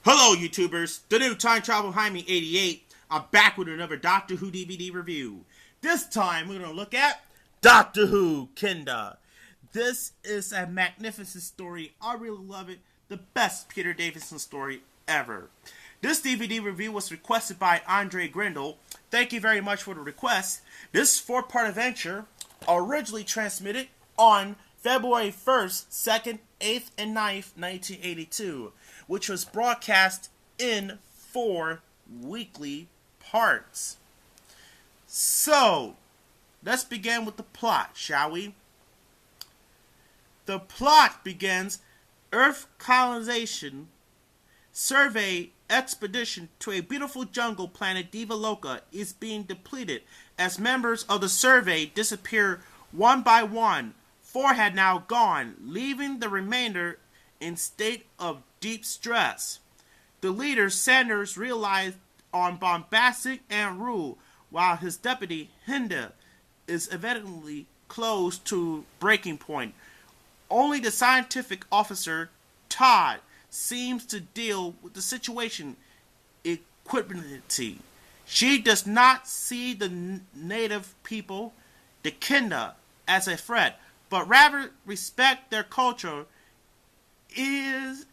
Hello, YouTubers. The new Time Travel Behind Me 88. I'm back with another Doctor Who DVD review. This time, we're going to look at Doctor Who Kinda. This is a magnificent story. I really love it. The best Peter Davison story ever. This DVD review was requested by Andre Grindle. Thank you very much for the request. This 4-part adventure originally transmitted on February 1st, 2nd, 8th, and 9th, 1982, which was broadcast in 4 weekly parts. So, let's begin with the plot, shall we? The plot begins Earth colonization survey expedition to a beautiful jungle planet Devaloka is being depleted as members of the survey disappear one by one. 4 had now gone, leaving the remainder in state of deep stress. The leader, Sanders, realized on bombastic and rule, while his deputy, Hinda, is evidently close to breaking point. Only the scientific officer, Todd, seems to deal with the situation equanimity. She does not see the native people, the Kinda, as a threat, but rather respect their culture is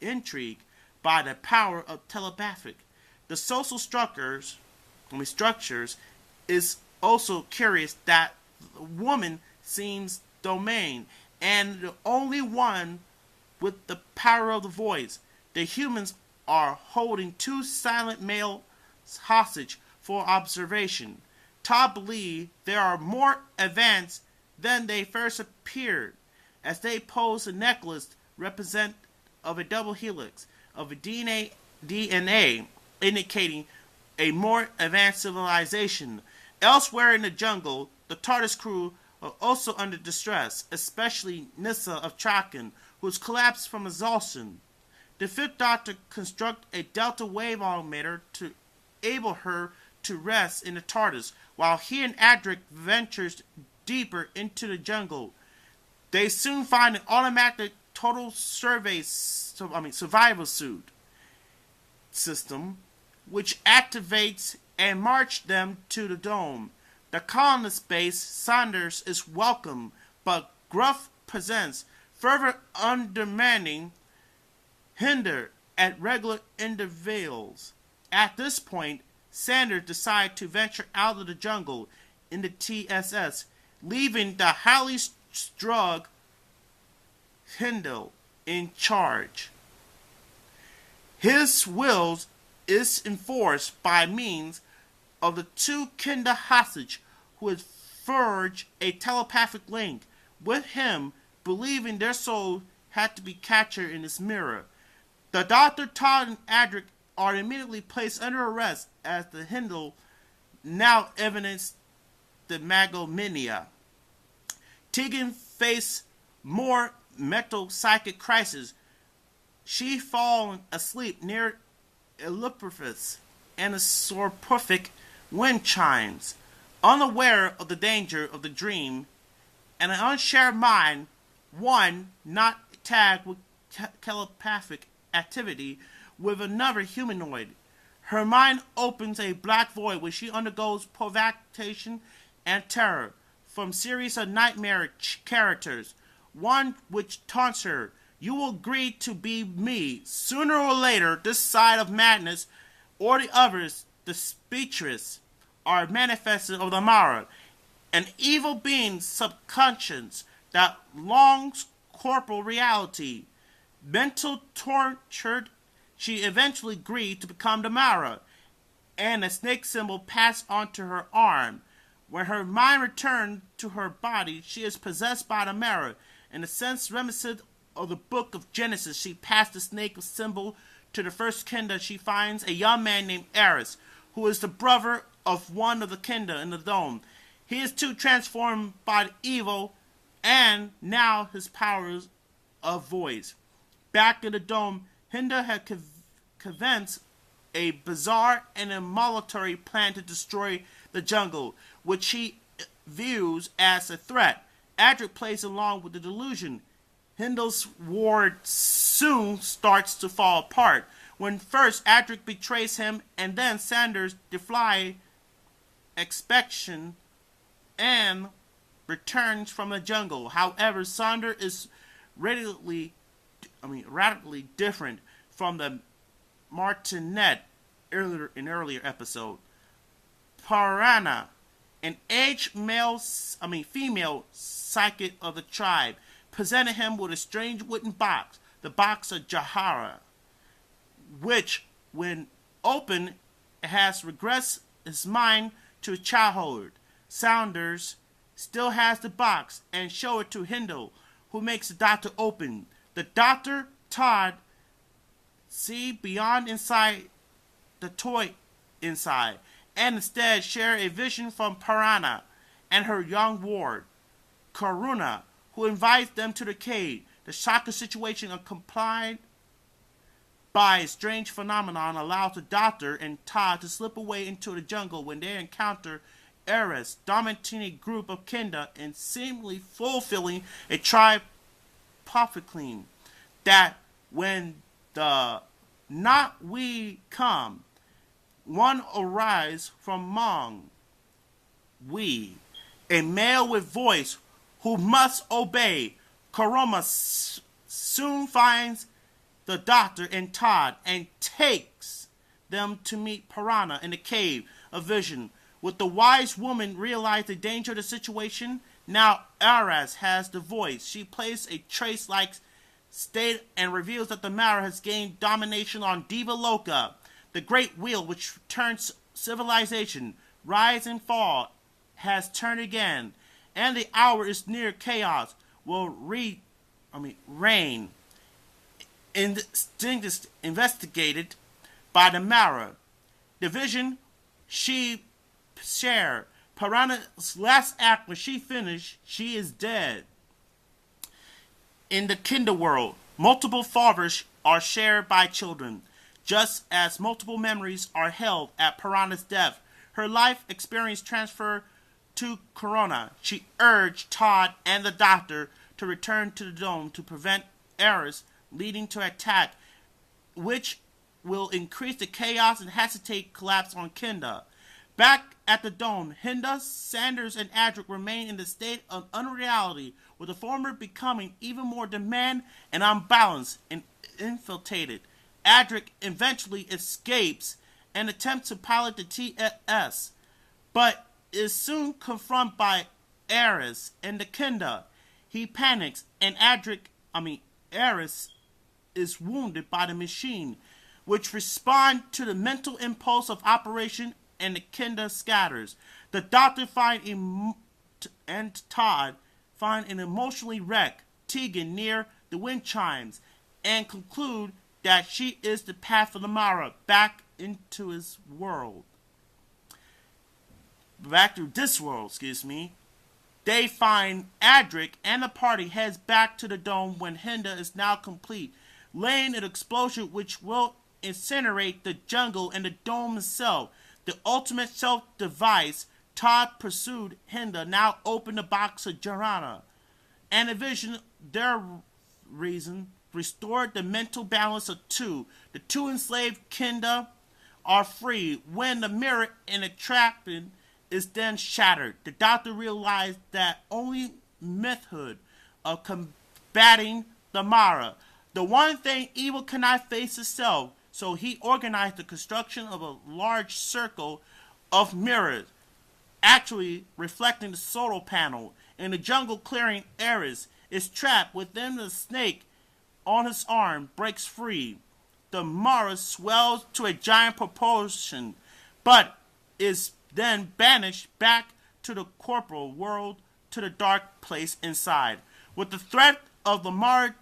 intrigued by the power of telepathic. The social structures is also curious that the woman seems domain and the only one with the power of the voice. The humans are holding 2 silent males hostage for observation. Todd believes they are more advanced than they first appeared, as they pose a necklace represent of a double helix of a DNA indicating a more advanced civilization. Elsewhere in the jungle, the TARDIS crew are also under distress, especially Nyssa of Traken, who has collapsed from exhaustion. The 5th Doctor constructs a delta wave augmenter to enable her to rest in the TARDIS, while he and Adric ventures deeper into the jungle. They soon find an automatic total survival suit system, which activates and marches them to the dome. The colonist base, Sanders, is welcome, but gruff presents, further undermining Hinder at regular intervals. At this point, Sanders decides to venture out of the jungle in the TSS, leaving the highly drugged Hindle in charge. His will is enforced by means of the 2 Kinda hostage who has forged a telepathic link with him, believing their soul had to be captured in this mirror. The Dr. Todd and Adric are immediately placed under arrest as the Hindle now evidence the Magomania. Tegan faced more mental psychic crisis. She fallen asleep near Elipophis and a soporific wind chimes, unaware of the danger of the dream, and an unshared mind, one not tagged with telepathic activity with another humanoid. Her mind opens a black void where she undergoes provocation and terror from series of nightmare characters, one which taunts her, "You will agree to be me. Sooner or later, this side of madness or the others, the speechless, are manifested of the Mara, an evil being subconscious that longs corporal reality." Mental tortured, she eventually agreed to become the Mara, and a snake symbol passed onto her arm. When her mind returned to her body, she is possessed by the Mara. In a sense reminiscent of the book of Genesis, she passed the snake symbol to the first Kinda. She finds a young man named Eris, who is the brother of one of the Kinda in the dome. He is too transformed by the evil, and now his powers of voice. Back in the dome, Hinda had conceived a bizarre and immolatory plan to destroy the jungle, which he views as a threat. Adric plays along with the delusion. Hindle's ward soon starts to fall apart. When first Adric betrays him, and then Sanders defies expectation and returns from the jungle. However, Sanders is radically different from the Martinet earlier episode. Parana, an aged female psychic of the tribe, presented him with a strange wooden box, the box of Jahara, which, when opened, has regressed his mind to childhood. Saunders still has the box and show it to Hindle, who makes the doctor open. The doctor, Todd, see beyond inside the toy inside, and instead share a vision from Parana and her young ward, Karuna, who invites them to the cave. The shocking situation complied by a strange phenomenon allows the doctor and Todd to slip away into the jungle when they encounter Eris, dominating a group of Kinda and seemingly fulfilling a tribe prophecy that when the not we come, one arise from among we, a male with voice who must obey. Karoma soon finds the doctor and Todd and takes them to meet Parana in the cave of vision. With the wise woman realize the danger of the situation, now Aras has the voice. She plays a trace-like state and reveals that the Mara has gained domination on Diva Loca, the great wheel which turns civilization. Rise and fall has turned again, and the hour is near. Chaos will reign. Investigated by the Mara. The vision she shared. Parana's last act, when she finished, she is dead. In the Kinder world, multiple fathers are shared by children, just as multiple memories are held at Parana's death. Her life experience transferred to Corona. She urged Todd and the doctor to return to the dome to prevent Eris leading to attack, which will increase the chaos and hesitate collapse on Kinda. Back at the dome, Hinda, Sanders, and Adric remain in the state of unreality, with the former becoming even more demand and unbalanced and infiltrated. Adric eventually escapes and attempts to pilot the TS, but is soon confronted by Eris and the Kinda. He panics, and Eris is wounded by the machine, which respond to the mental impulse of operation, and the Kinda scatters. The doctor and Todd find an emotionally wrecked Tegan near the wind chimes and conclude that she is the path for the Mara back into his world. Back to this world, They find Adric and the party heads back to the dome when Hinda is now complete, laying an explosion which will incinerate the jungle and the dome itself. The ultimate self-device, Todd pursued Hinda, now opened the box of Jarana, and a vision, their reason, restored the mental balance of two. The two enslaved Kinda are free when the mirror in the trapping is then shattered. The doctor realized that only method of combating the Mara. The one thing evil cannot face itself, so he organized the construction of a large circle of mirrors, actually reflecting the solar panel. In the jungle clearing, Eris is trapped within the snake on his arm, breaks free. The Mara swells to a giant proportion, but is then banished back to the corporal world, to the dark place inside. With the threat of the Mara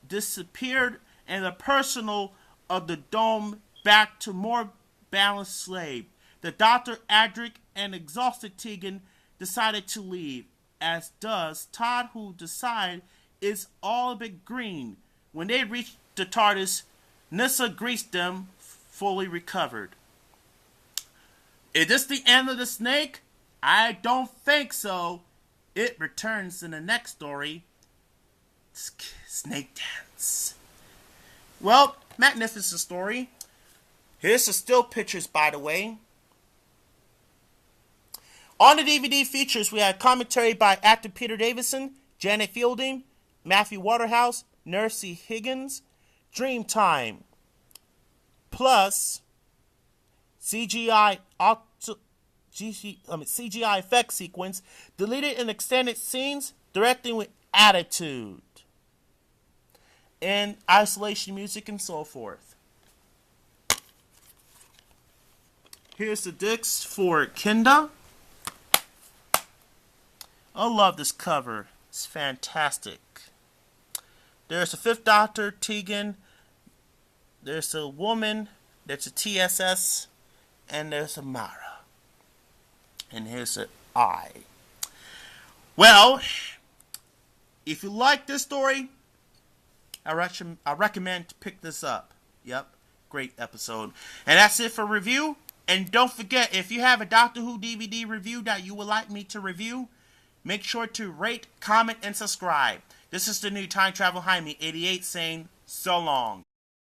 disappeared and the personal of the dome back to more balanced slave, the doctor, Adric, and exhausted Tegan decided to leave, as does Todd, who decide it's all a bit green. When they reached the TARDIS, Nyssa greets them, fully recovered. Is this the end of the snake? I don't think so. It returns in the next story, Snake Dance. Well, magnificent story. Here's the still pictures, by the way. On the DVD features, we had commentary by actor Peter Davison, Janet Fielding, Matthew Waterhouse, Nursey Higgins, Dreamtime, plus CGI effect sequence, deleted and extended scenes, directing with attitude, and isolation music and so forth. Here's the discs for Kinda. I love this cover. It's fantastic. There's a Fifth Doctor, Tegan. There's a woman. There's a TSS. And there's a Mara. And here's an I. Well, if you like this story, I recommend to pick this up. Yep, great episode. And that's it for review. And don't forget, if you have a Doctor Who DVD review that you would like me to review, make sure to rate, comment, and subscribe. This is the new Time Travel Jaime 88 saying so long.